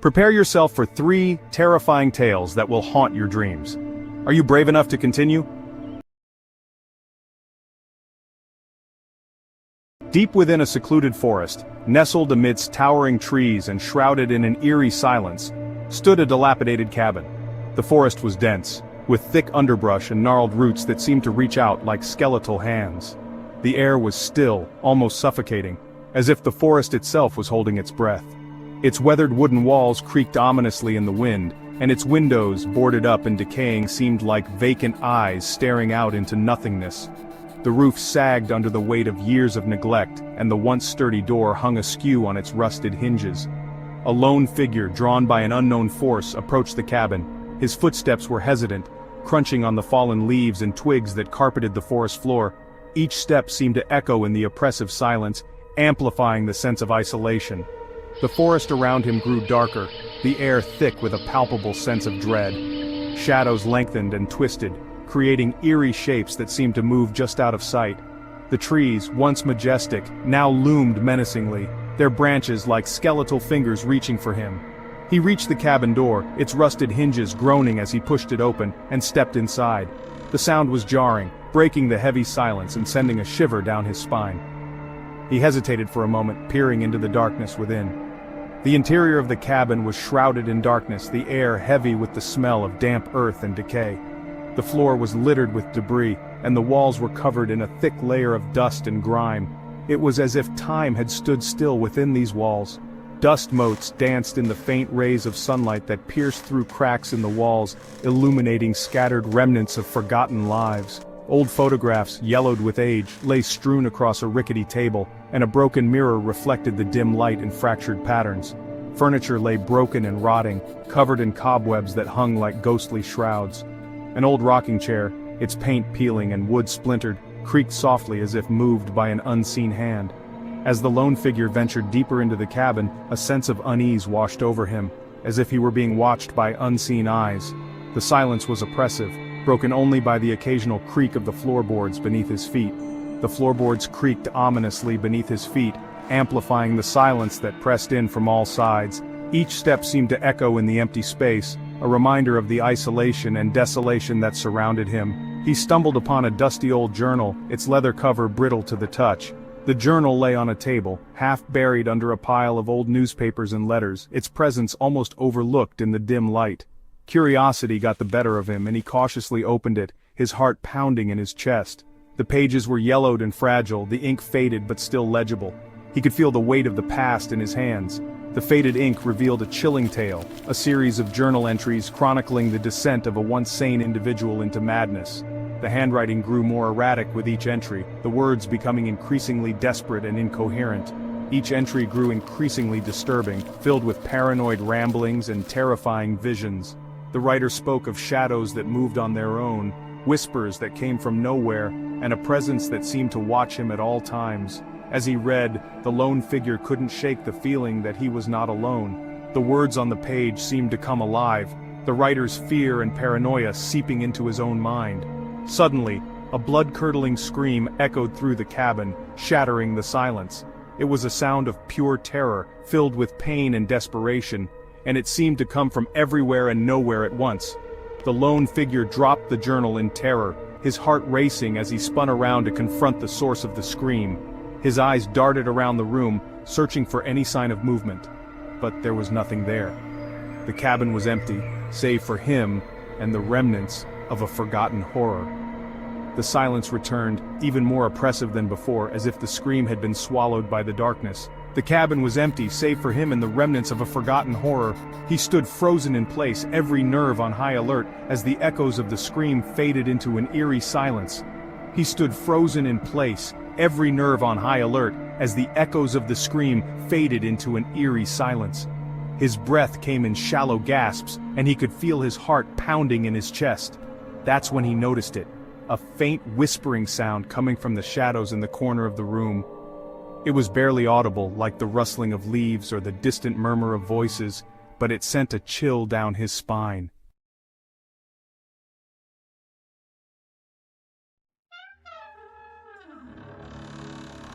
Prepare yourself for 3 terrifying tales that will haunt your dreams. Are you brave enough to continue? Deep within a secluded forest, nestled amidst towering trees and shrouded in an eerie silence, stood a dilapidated cabin. The forest was dense, with thick underbrush and gnarled roots that seemed to reach out like skeletal hands. The air was still, almost suffocating, as if the forest itself was holding its breath. Its weathered wooden walls creaked ominously in the wind, and its windows, boarded up and decaying, seemed like vacant eyes staring out into nothingness. The roof sagged under the weight of years of neglect, and the once sturdy door hung askew on its rusted hinges. A lone figure drawn by an unknown force approached the cabin. His footsteps were hesitant, crunching on the fallen leaves and twigs that carpeted the forest floor. Each step seemed to echo in the oppressive silence, amplifying the sense of isolation. The forest around him grew darker, the air thick with a palpable sense of dread. Shadows lengthened and twisted, creating eerie shapes that seemed to move just out of sight. The trees, once majestic, now loomed menacingly, their branches like skeletal fingers reaching for him. He reached the cabin door, its rusted hinges groaning as he pushed it open, and stepped inside. The sound was jarring, breaking the heavy silence and sending a shiver down his spine. He hesitated for a moment, peering into the darkness within. The interior of the cabin was shrouded in darkness, the air heavy with the smell of damp earth and decay. The floor was littered with debris, and the walls were covered in a thick layer of dust and grime. It was as if time had stood still within these walls. Dust motes danced in the faint rays of sunlight that pierced through cracks in the walls, illuminating scattered remnants of forgotten lives. Old photographs, yellowed with age, lay strewn across a rickety table, and a broken mirror reflected the dim light in fractured patterns. Furniture lay broken and rotting, covered in cobwebs that hung like ghostly shrouds. An old rocking chair, its paint peeling and wood splintered, creaked softly as if moved by an unseen hand. As the lone figure ventured deeper into the cabin, a sense of unease washed over him, as if he were being watched by unseen eyes. The silence was oppressive, broken only by the occasional creak of the floorboards beneath his feet. The floorboards creaked ominously beneath his feet, amplifying the silence that pressed in from all sides. Each step seemed to echo in the empty space, a reminder of the isolation and desolation that surrounded him. He stumbled upon a dusty old journal, its leather cover brittle to the touch. The journal lay on a table, half buried under a pile of old newspapers and letters, its presence almost overlooked in the dim light. Curiosity got the better of him, and he cautiously opened it, his heart pounding in his chest. The pages were yellowed and fragile, the ink faded but still legible. He could feel the weight of the past in his hands. The faded ink revealed a chilling tale, a series of journal entries chronicling the descent of a once sane individual into madness. The handwriting grew more erratic with each entry, the words becoming increasingly desperate and incoherent. Each entry grew increasingly disturbing, filled with paranoid ramblings and terrifying visions. The writer spoke of shadows that moved on their own, whispers that came from nowhere, and a presence that seemed to watch him at all times. As he read, the lone figure couldn't shake the feeling that he was not alone. The words on the page seemed to come alive, the writer's fear and paranoia seeping into his own mind. Suddenly, a blood-curdling scream echoed through the cabin, shattering the silence. It was a sound of pure terror, filled with pain and desperation, and it seemed to come from everywhere and nowhere at once. The lone figure dropped the journal in terror, his heart racing as he spun around to confront the source of the scream. His eyes darted around the room, searching for any sign of movement. But there was nothing there. The cabin was empty, save for him and the remnants of a forgotten horror. The silence returned, even more oppressive than before, as if the scream had been swallowed by the darkness. The cabin was empty, save for him and the remnants of a forgotten horror. He stood frozen in place, every nerve on high alert, as the echoes of the scream faded into an eerie silence. He stood frozen in place, every nerve on high alert, as the echoes of the scream faded into an eerie silence. His breath came in shallow gasps, and he could feel his heart pounding in his chest. That's when he noticed it, a faint whispering sound coming from the shadows in the corner of the room. It was barely audible, like the rustling of leaves or the distant murmur of voices, but it sent a chill down his spine.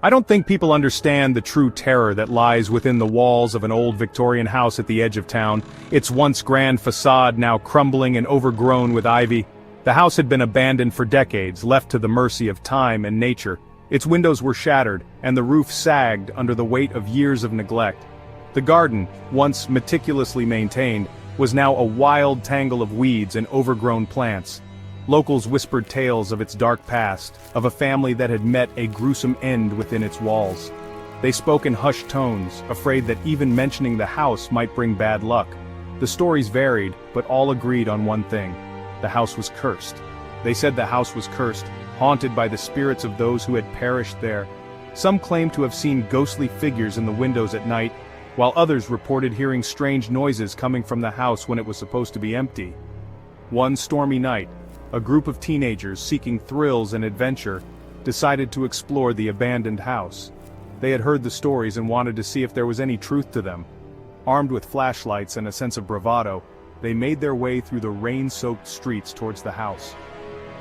I don't think people understand the true terror that lies within the walls of an old Victorian house at the edge of town, its once grand facade now crumbling and overgrown with ivy. The house had been abandoned for decades, left to the mercy of time and nature. Its windows were shattered, and the roof sagged under the weight of years of neglect. The garden, once meticulously maintained, was now a wild tangle of weeds and overgrown plants. Locals whispered tales of its dark past, of a family that had met a gruesome end within its walls. They spoke in hushed tones, afraid that even mentioning the house might bring bad luck. The stories varied, but all agreed on one thing: the house was cursed. They said the house was cursed, haunted by the spirits of those who had perished there. Some claimed to have seen ghostly figures in the windows at night, while others reported hearing strange noises coming from the house when it was supposed to be empty. One stormy night, a group of teenagers seeking thrills and adventure decided to explore the abandoned house. They had heard the stories and wanted to see if there was any truth to them. Armed with flashlights and a sense of bravado, they made their way through the rain-soaked streets towards the house.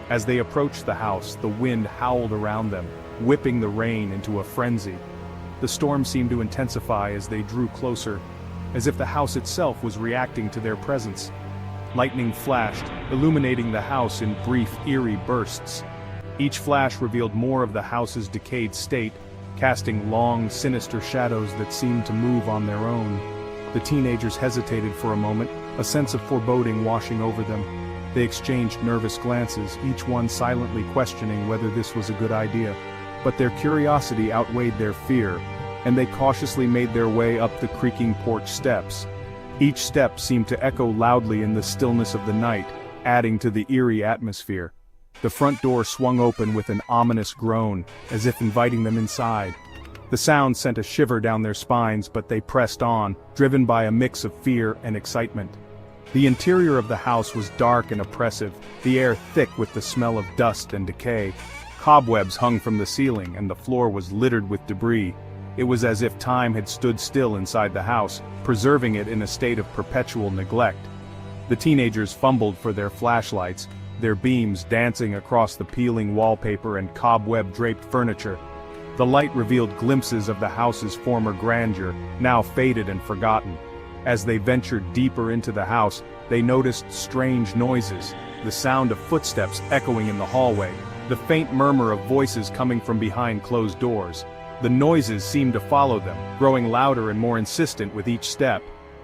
As they approached the house, the wind howled around them, whipping the rain into a frenzy. The storm seemed to intensify as they drew closer, as if the house itself was reacting to their presence. Lightning flashed, illuminating the house in brief, eerie bursts. Each flash revealed more of the house's decayed state, casting long, sinister shadows that seemed to move on their own. The teenagers hesitated for a moment, a sense of foreboding washing over them. They exchanged nervous glances, each one silently questioning whether this was a good idea. But their curiosity outweighed their fear, and they cautiously made their way up the creaking porch steps. Each step seemed to echo loudly in the stillness of the night, adding to the eerie atmosphere. The front door swung open with an ominous groan, as if inviting them inside. The sound sent a shiver down their spines, but they pressed on, driven by a mix of fear and excitement. The interior of the house was dark and oppressive, the air thick with the smell of dust and decay. Cobwebs hung from the ceiling, and the floor was littered with debris. It was as if time had stood still inside the house, preserving it in a state of perpetual neglect. The teenagers fumbled for their flashlights, their beams dancing across the peeling wallpaper and cobweb-draped furniture. The light revealed glimpses of the house's former grandeur, now faded and forgotten. As they ventured deeper into the house, they noticed strange noises, the sound of footsteps echoing in the hallway, the faint murmur of voices coming from behind closed doors. The noises seemed to follow them, growing louder and more insistent with each step.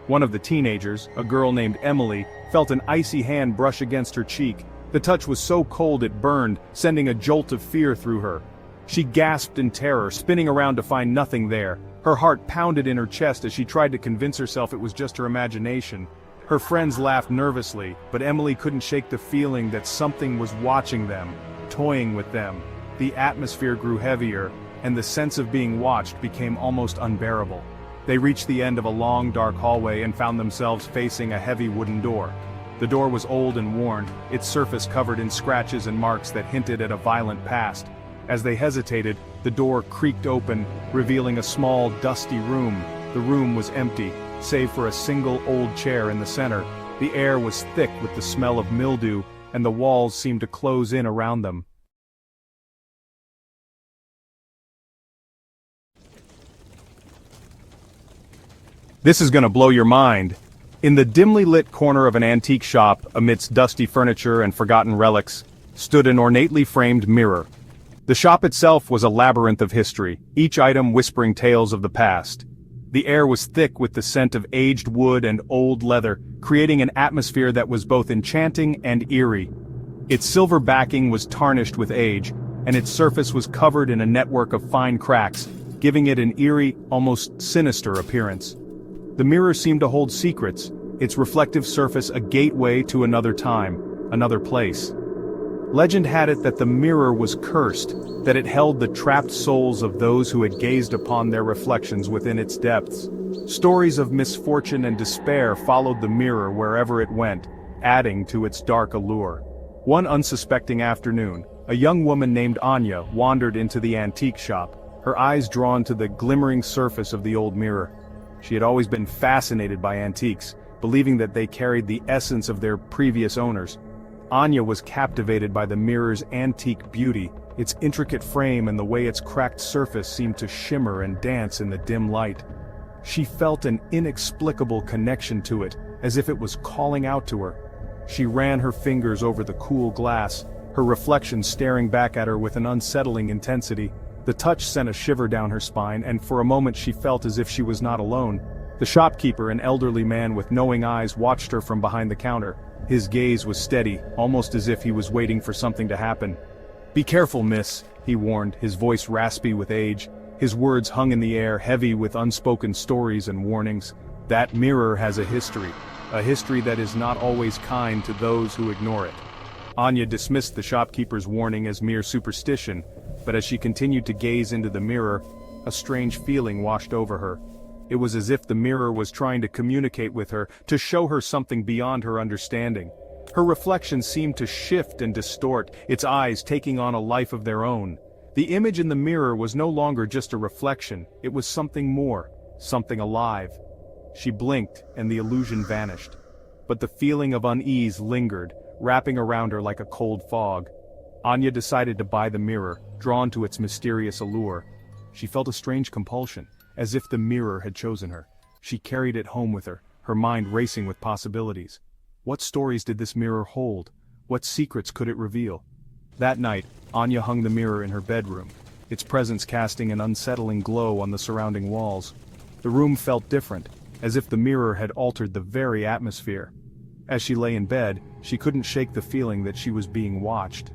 One of the teenagers, a girl named Emily, felt an icy hand brush against her cheek. The touch was so cold it burned, sending a jolt of fear through her. She gasped in terror, spinning around to find nothing there. Her heart pounded in her chest as she tried to convince herself it was just her imagination. Her friends laughed nervously, but Emily couldn't shake the feeling that something was watching them, toying with them. The atmosphere grew heavier, and the sense of being watched became almost unbearable. They reached the end of a long, dark hallway and found themselves facing a heavy wooden door. The door was old and worn, its surface covered in scratches and marks that hinted at a violent past. As they hesitated, the door creaked open, revealing a small, dusty room. The room was empty, save for a single old chair in the center. The air was thick with the smell of mildew, and the walls seemed to close in around them. This is gonna blow your mind. In the dimly lit corner of an antique shop, amidst dusty furniture and forgotten relics, stood an ornately framed mirror. The shop itself was a labyrinth of history, each item whispering tales of the past. The air was thick with the scent of aged wood and old leather, creating an atmosphere that was both enchanting and eerie. Its silver backing was tarnished with age, and its surface was covered in a network of fine cracks, giving it an eerie, almost sinister appearance. The mirror seemed to hold secrets, its reflective surface a gateway to another time, another place. Legend had it that the mirror was cursed, that it held the trapped souls of those who had gazed upon their reflections within its depths. Stories of misfortune and despair followed the mirror wherever it went, adding to its dark allure. One unsuspecting afternoon, a young woman named Anya wandered into the antique shop, her eyes drawn to the glimmering surface of the old mirror. She had always been fascinated by antiques, believing that they carried the essence of their previous owners. Anya was captivated by the mirror's antique beauty, its intricate frame and the way its cracked surface seemed to shimmer and dance in the dim light. She felt an inexplicable connection to it, as if it was calling out to her. She ran her fingers over the cool glass, her reflection staring back at her with an unsettling intensity. The touch sent a shiver down her spine, and for a moment she felt as if she was not alone. The shopkeeper, an elderly man with knowing eyes, watched her from behind the counter. His gaze was steady, almost as if he was waiting for something to happen. "Be careful, miss," he warned, his voice raspy with age. His words hung in the air, heavy with unspoken stories and warnings. "That mirror has a history that is not always kind to those who ignore it." Anya dismissed the shopkeeper's warning as mere superstition, but as she continued to gaze into the mirror, a strange feeling washed over her. It was as if the mirror was trying to communicate with her, to show her something beyond her understanding. Her reflection seemed to shift and distort, its eyes taking on a life of their own. The image in the mirror was no longer just a reflection, it was something more, something alive. She blinked, and the illusion vanished. But the feeling of unease lingered, wrapping around her like a cold fog. Anya decided to buy the mirror, drawn to its mysterious allure. She felt a strange compulsion, as if the mirror had chosen her. She carried it home with her, her mind racing with possibilities. What stories did this mirror hold? What secrets could it reveal? That night, Anya hung the mirror in her bedroom, its presence casting an unsettling glow on the surrounding walls. The room felt different, as if the mirror had altered the very atmosphere. As she lay in bed, she couldn't shake the feeling that she was being watched.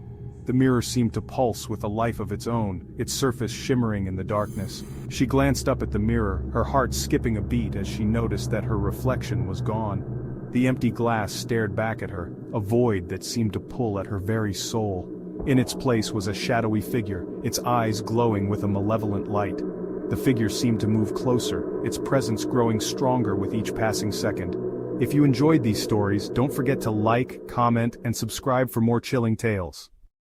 The mirror seemed to pulse with a life of its own, its surface shimmering in the darkness. She glanced up at the mirror, her heart skipping a beat as she noticed that her reflection was gone. The empty glass stared back at her, a void that seemed to pull at her very soul. In its place was a shadowy figure, its eyes glowing with a malevolent light. The figure seemed to move closer, its presence growing stronger with each passing second. If you enjoyed these stories, don't forget to like, comment, and subscribe for more chilling tales.